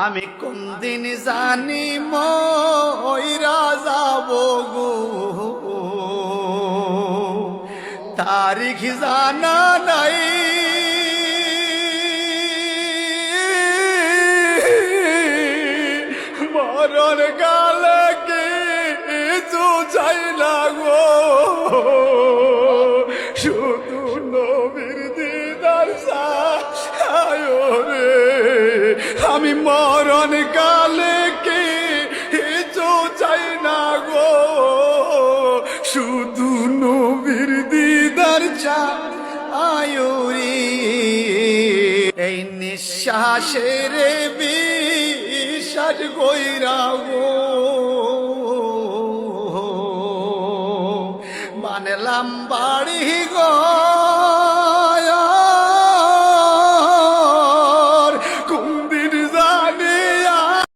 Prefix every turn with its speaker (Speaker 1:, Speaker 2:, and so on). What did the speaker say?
Speaker 1: আমি কোন দিন জানি মইরা যাব গো, তারিখ জানা নাই। মরণ কালে কিছু চাই না গো, শুধু নবীর দিদার চাই রে। আমি মরণ কালে কিছু চাই না গো, শুধু নবীর দিদার চাই রে। এই নিঃশ্বাসের বিশ্বাস কইরা গো, বানলাম বাড়ি